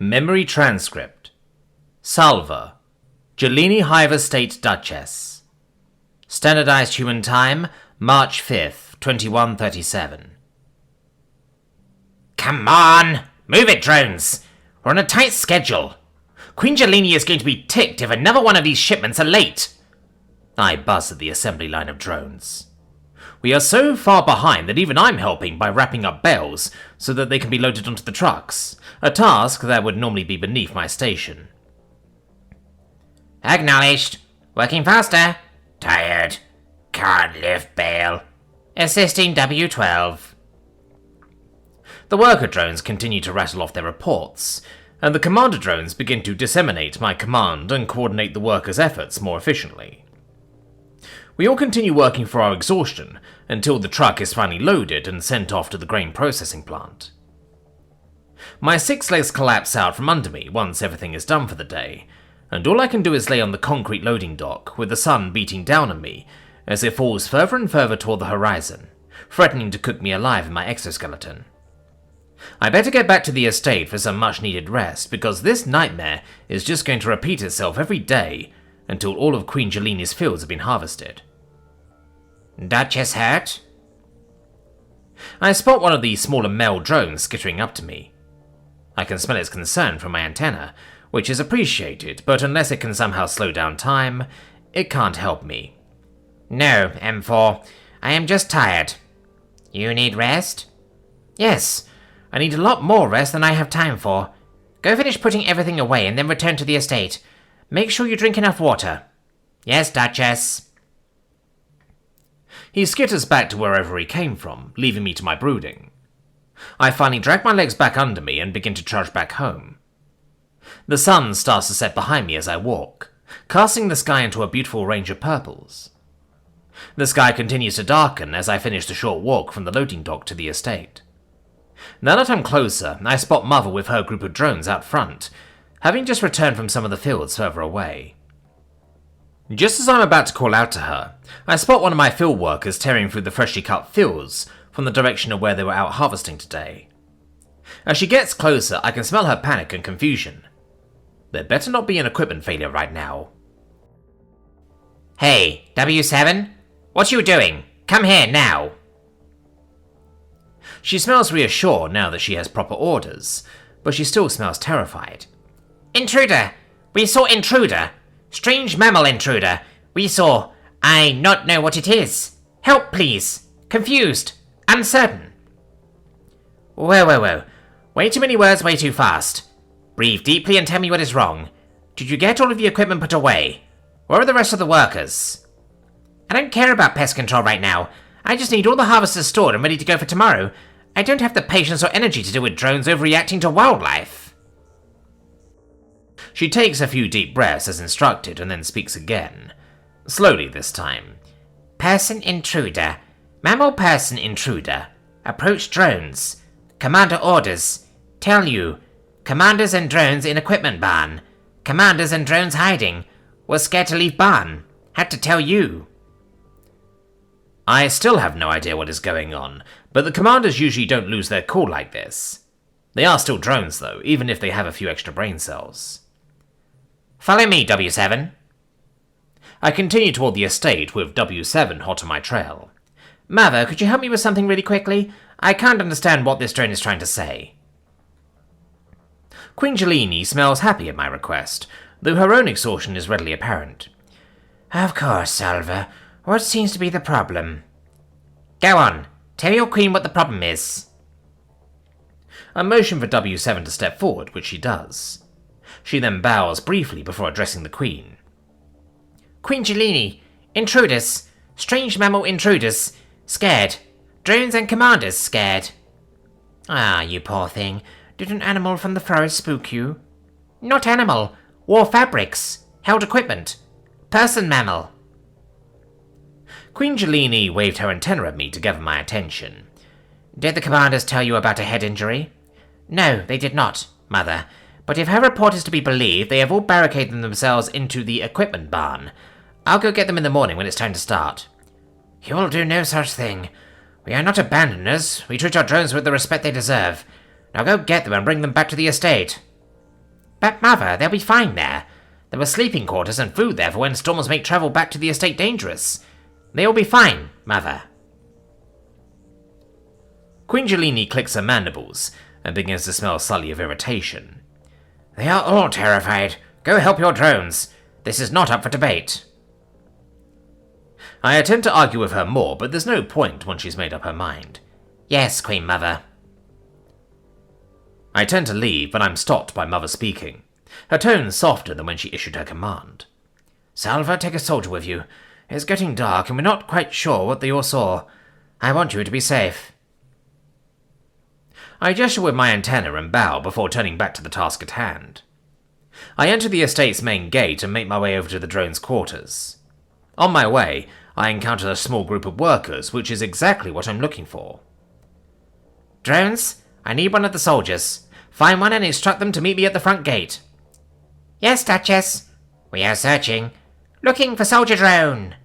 Memory transcript. Salva. Jelini Hive Estate Duchess. Standardized human time, March 5th, 2137. Come on! Move it, drones! We're on a tight schedule. Queen Jelini is going to be ticked if another one of these shipments are late. I buzz at the assembly line of drones. We are so far behind that even I'm helping by wrapping up bales so that they can be loaded onto the trucks, a task that would normally be beneath my station. Acknowledged. Working faster. Tired. Can't lift bale. Assisting W12. The worker drones continue to rattle off their reports, and the commander drones begin to disseminate my command and coordinate the workers' efforts more efficiently. We all continue working for our exhaustion until the truck is finally loaded and sent off to the grain processing plant. My 6 legs collapse out from under me once everything is done for the day, and all I can do is lay on the concrete loading dock with the sun beating down on me as it falls further and further toward the horizon, threatening to cook me alive in my exoskeleton. I better get back to the estate for some much-needed rest, because this nightmare is just going to repeat itself every day until all of Queen Jelini's fields have been harvested. Duchess hurt? I spot one of the smaller male drones skittering up to me. I can smell its concern from my antenna, which is appreciated, but unless it can somehow slow down time, it can't help me. No, M4. I am just tired. You need rest? Yes. I need a lot more rest than I have time for. Go finish putting everything away and then return to the estate. Make sure you drink enough water. Yes, Duchess. He skitters back to wherever he came from, leaving me to my brooding. I finally drag my legs back under me and begin to trudge back home. The sun starts to set behind me as I walk, casting the sky into a beautiful range of purples. The sky continues to darken as I finish the short walk from the loading dock to the estate. Now that I'm closer, I spot Mother with her group of drones out front, having just returned from some of the fields further away. Just as I'm about to call out to her, I spot one of my field workers tearing through the freshly cut fields from the direction of where they were out harvesting today. As she gets closer, I can smell her panic and confusion. There better not be an equipment failure right now. Hey, W7? What you doing? Come here now! She smells reassured now that she has proper orders, but she still smells terrified. Intruder! We saw Intruder! Strange mammal intruder! We saw... I not know what it is. Help, please! Confused! Uncertain! Whoa. Way too many words, way too fast. Breathe deeply and tell me what is wrong. Did you get all of the equipment put away? Where are the rest of the workers? I don't care about pest control right now. I just need all the harvesters stored and ready to go for tomorrow. I don't have the patience or energy to deal with drones overreacting to wildlife. She takes a few deep breaths as instructed and then speaks again. Slowly this time. Person intruder. Mammal person intruder. Approach drones. Commander orders. Tell you. Commanders and drones in equipment barn. Commanders and drones hiding. Was scared to leave barn. Had to tell you. I still have no idea what is going on, but the commanders usually don't lose their cool like this. They are still drones though, even if they have a few extra brain cells. Follow me, W7. I continue toward the estate with W7 hot on my trail. Mother, could you help me with something really quickly? I can't understand what this drone is trying to say. Queen Jelini smells happy at my request, though her own exhaustion is readily apparent. Of course, Salva. What seems to be the problem? Go on. Tell your queen what the problem is. I motion for W7 to step forward, which she does. She then bows briefly before addressing the queen. Queen Jelini, intruders, strange mammal intruders, scared. Drones and commanders scared. Ah, you poor thing. Did an animal from the forest spook you? Not animal. Wore fabrics. Held equipment. Person mammal. Queen Jelini waved her antenna at me to gather my attention. Did the commanders tell you about a head injury? No, they did not, Mother. But if her report is to be believed, they have all barricaded themselves into the equipment barn. I'll go get them in the morning when it's time to start. You will do no such thing. We are not abandoners. We treat our drones with the respect they deserve. Now go get them and bring them back to the estate. But Mother, they'll be fine there. There were sleeping quarters and food there for when storms make travel back to the estate dangerous. They'll be fine, Mother. Queen Jelini clicks her mandibles and begins to smell slightly of irritation. They are all terrified. Go help your drones. This is not up for debate. I attempt to argue with her more, but there's no point once she's made up her mind. Yes, Queen Mother. I tend to leave, but I'm stopped by Mother speaking, her tone softer than when she issued her command. Salva, take a soldier with you. It's getting dark and we're not quite sure what they all saw. I want you to be safe. I gesture with my antenna and bow before turning back to the task at hand. I enter the estate's main gate and make my way over to the drone's quarters. On my way, I encounter a small group of workers, which is exactly what I'm looking for. Drones, I need one of the soldiers. Find one and instruct them to meet me at the front gate. Yes, Duchess. We are searching. Looking for soldier drone.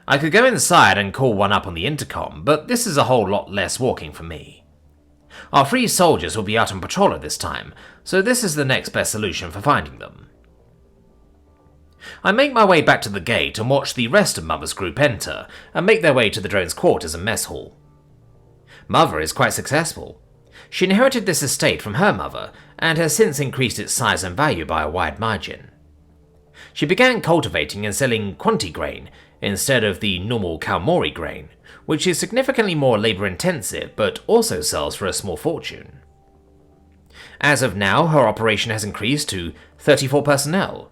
I could go inside and call one up on the intercom, but this is a whole lot less walking for me. Our 3 soldiers will be out on patrol at this time, so this is the next best solution for finding them. I make my way back to the gate and watch the rest of Mother's group enter and make their way to the drone's quarters and mess hall. Mother is quite successful. She inherited this estate from her mother and has since increased its size and value by a wide margin. She began cultivating and selling Quanti grain instead of the normal Kaumori grain, which is significantly more labor-intensive but also sells for a small fortune. As of now, her operation has increased to 34 personnel,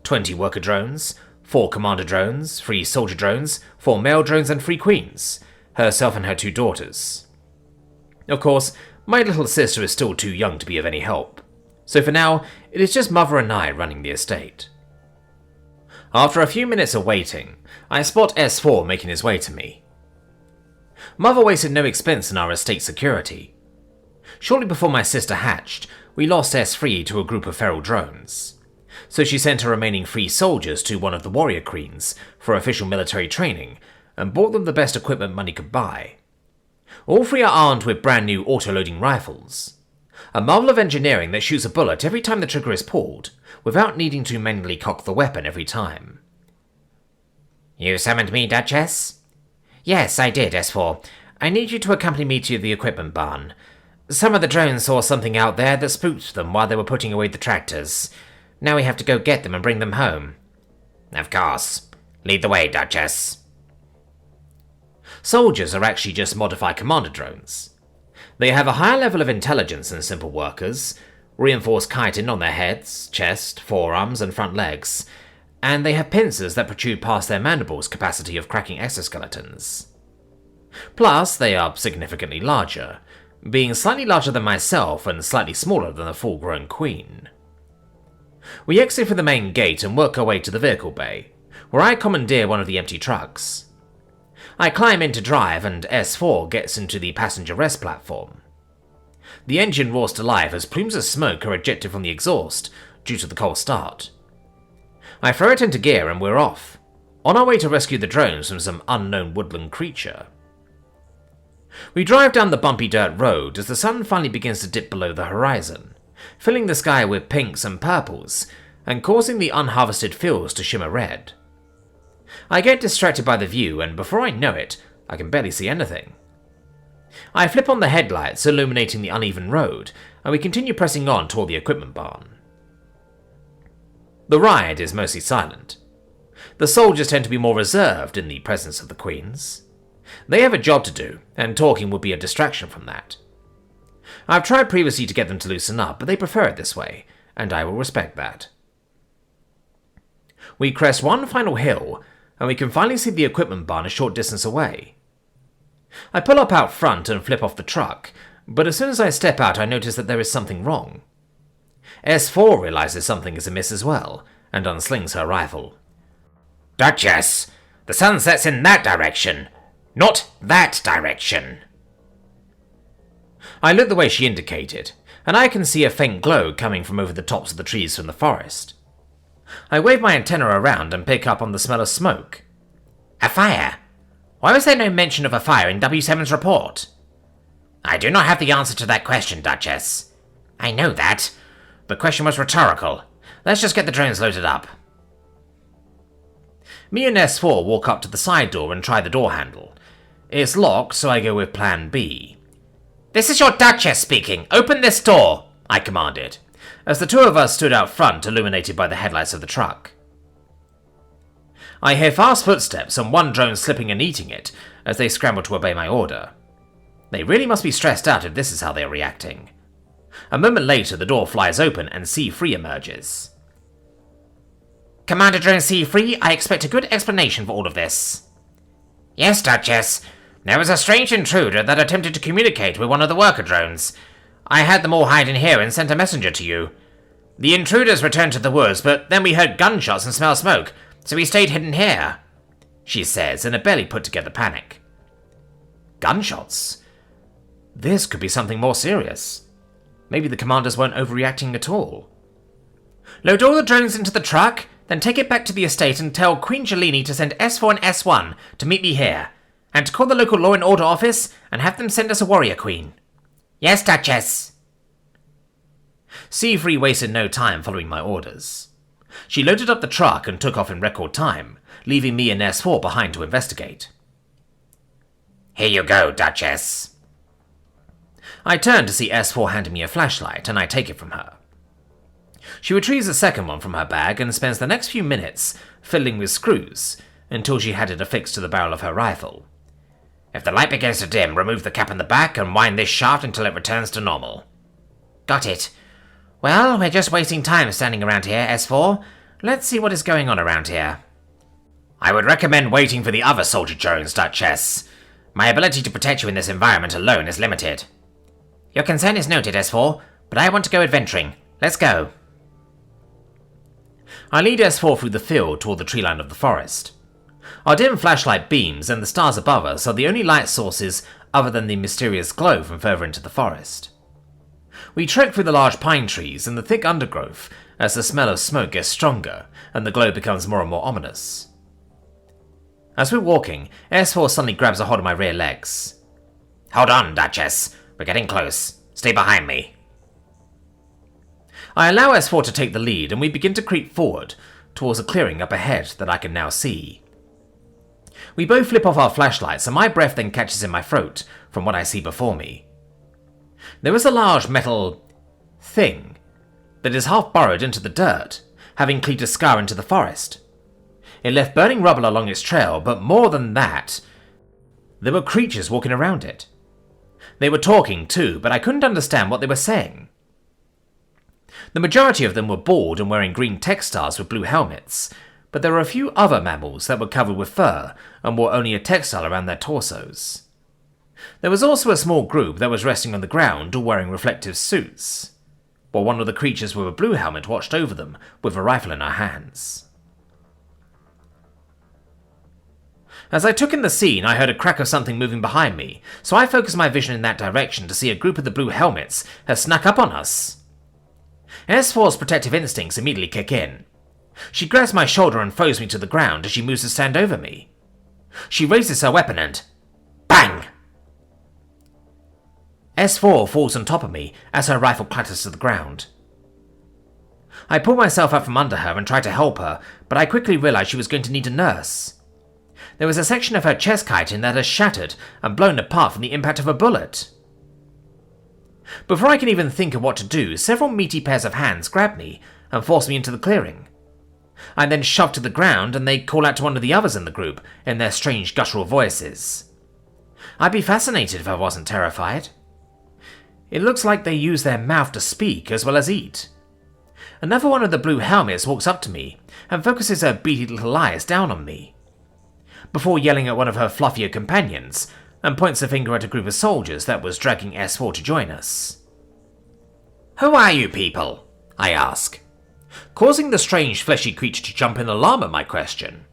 20 worker drones, 4 commander drones, 3 soldier drones, 4 male drones and 3 queens, herself and her 2 daughters. Of course, my little sister is still too young to be of any help, so for now, it is just Mother and I running the estate. After a few minutes of waiting, I spot S4 making his way to me. Mother wasted no expense in our estate security. Shortly before my sister hatched, we lost S3 to a group of feral drones, so she sent her remaining 3 soldiers to one of the warrior queens for official military training and bought them the best equipment money could buy. All 3 are armed with brand new auto-loading rifles, a marvel of engineering that shoots a bullet every time the trigger is pulled, without needing to manually cock the weapon every time. You summoned me, Duchess? Yes, I did, S4. I need you to accompany me to the equipment barn. Some of the drones saw something out there that spooked them while they were putting away the tractors. Now we have to go get them and bring them home. Of course. Lead the way, Duchess. Soldiers are actually just modified commander drones. They have a higher level of intelligence than simple workers, reinforced chitin on their heads, chest, forearms, and front legs, and they have pincers that protrude past their mandibles' capacity of cracking exoskeletons. Plus, they are significantly larger, being slightly larger than myself and slightly smaller than the full-grown queen. We exit from the main gate and work our way to the vehicle bay, where I commandeer one of the empty trucks. I climb in to drive and S4 gets into the passenger rest platform. The engine roars to life as plumes of smoke are ejected from the exhaust due to the cold start. I throw it into gear and we're off, on our way to rescue the drones from some unknown woodland creature. We drive down the bumpy dirt road as the sun finally begins to dip below the horizon, filling the sky with pinks and purples and causing the unharvested fields to shimmer red. I get distracted by the view and before I know it, I can barely see anything. I flip on the headlights, illuminating the uneven road, and we continue pressing on toward the equipment barn. The ride is mostly silent. The soldiers tend to be more reserved in the presence of the queens. They have a job to do, and talking would be a distraction from that. I've tried previously to get them to loosen up, but they prefer it this way, and I will respect that. We crest one final hill, and we can finally see the equipment barn a short distance away. I pull up out front and flip off the truck, but as soon as I step out I notice that there is something wrong. S4 realizes something is amiss as well, and unslings her rifle. Duchess, the sun sets in that direction, not that direction. I look the way she indicated, and I can see a faint glow coming from over the tops of the trees from the forest. I wave my antenna around and pick up on the smell of smoke. A fire? Why was there no mention of a fire in W7's report? I do not have the answer to that question, Duchess. I know that. The question was rhetorical. Let's just get the drones loaded up. Me and S4 walk up to the side door and try the door handle. It's locked, so I go with plan B. This is your Duchess speaking. Open this door, I commanded, as the two of us stood out front, illuminated by the headlights of the truck. I hear fast footsteps and one drone slipping and eating it as they scramble to obey my order. They really must be stressed out if this is how they are reacting. A moment later, the door flies open and C3 emerges. Commander Drone C3, I expect a good explanation for all of this. Yes, Duchess. There was a strange intruder that attempted to communicate with one of the worker drones. I had them all hide in here and sent a messenger to you. The intruders returned to the woods, but then we heard gunshots and smelled smoke, so we stayed hidden here, she says in a barely put together panic. Gunshots? This could be something more serious. Maybe the commanders weren't overreacting at all. Load all the drones into the truck, then take it back to the estate and tell Queen Jelini to send S4 and S1 to meet me here, and to call the local law and order office and have them send us a warrior queen. Yes, Duchess. C3 wasted no time following my orders. She loaded up the truck and took off in record time, leaving me and S4 behind to investigate. Here you go, Duchess. I turn to see S4 handing me a flashlight, and I take it from her. She retrieves a second one from her bag and spends the next few minutes fiddling with screws until she had it affixed to the barrel of her rifle. If the light begins to dim, remove the cap in the back and wind this shaft until it returns to normal. Got it. Well, we're just wasting time standing around here, S4. Let's see what is going on around here. I would recommend waiting for the other soldier drones, Duchess. My ability to protect you in this environment alone is limited. Your concern is noted, S4, but I want to go adventuring. Let's go. I lead S4 through the field toward the tree line of the forest. Our dim flashlight beams and the stars above us are the only light sources other than the mysterious glow from further into the forest. We trek through the large pine trees and the thick undergrowth as the smell of smoke gets stronger and the glow becomes more and more ominous. As we're walking, S4 suddenly grabs a hold of my rear legs. Hold on, Duchess. We're getting close. Stay behind me. I allow S4 to take the lead and we begin to creep forward towards a clearing up ahead that I can now see. We both flip off our flashlights and my breath then catches in my throat from what I see before me. There is a large metal thing that is half burrowed into the dirt, having cleaved a scar into the forest. It left burning rubble along its trail, but more than that, there were creatures walking around it. They were talking too, but I couldn't understand what they were saying. The majority of them were bald and wearing green textiles with blue helmets, but there were a few other mammals that were covered with fur and wore only a textile around their torsos. There was also a small group that was resting on the ground all wearing reflective suits, while one of the creatures with a blue helmet watched over them with a rifle in her hands. As I took in the scene, I heard a crack of something moving behind me, so I focused my vision in that direction to see a group of the blue helmets has snuck up on us. S4's protective instincts immediately kick in. She grabs my shoulder and throws me to the ground as she moves to stand over me. She raises her weapon and... bang! S4 falls on top of me as her rifle clatters to the ground. I pull myself out from under her and try to help her, but I quickly realize she was going to need a nurse. There was a section of her chest chitin that has shattered and blown apart from the impact of a bullet. Before I can even think of what to do, several meaty pairs of hands grab me and force me into the clearing. I'm then shoved to the ground and they call out to one of the others in the group in their strange guttural voices. I'd be fascinated if I wasn't terrified. It looks like they use their mouth to speak as well as eat. Another one of the blue helmets walks up to me and focuses her beady little eyes down on me, before yelling at one of her fluffier companions and points a finger at a group of soldiers that was dragging S4 to join us. Who are you people? I ask, causing the strange fleshy creature to jump in alarm at my question.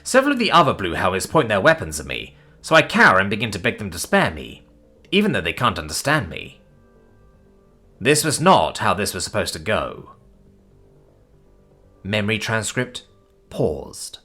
Several of the other blue helmets point their weapons at me, so I cower and begin to beg them to spare me, even though they can't understand me. This was not how this was supposed to go. Memory transcript paused.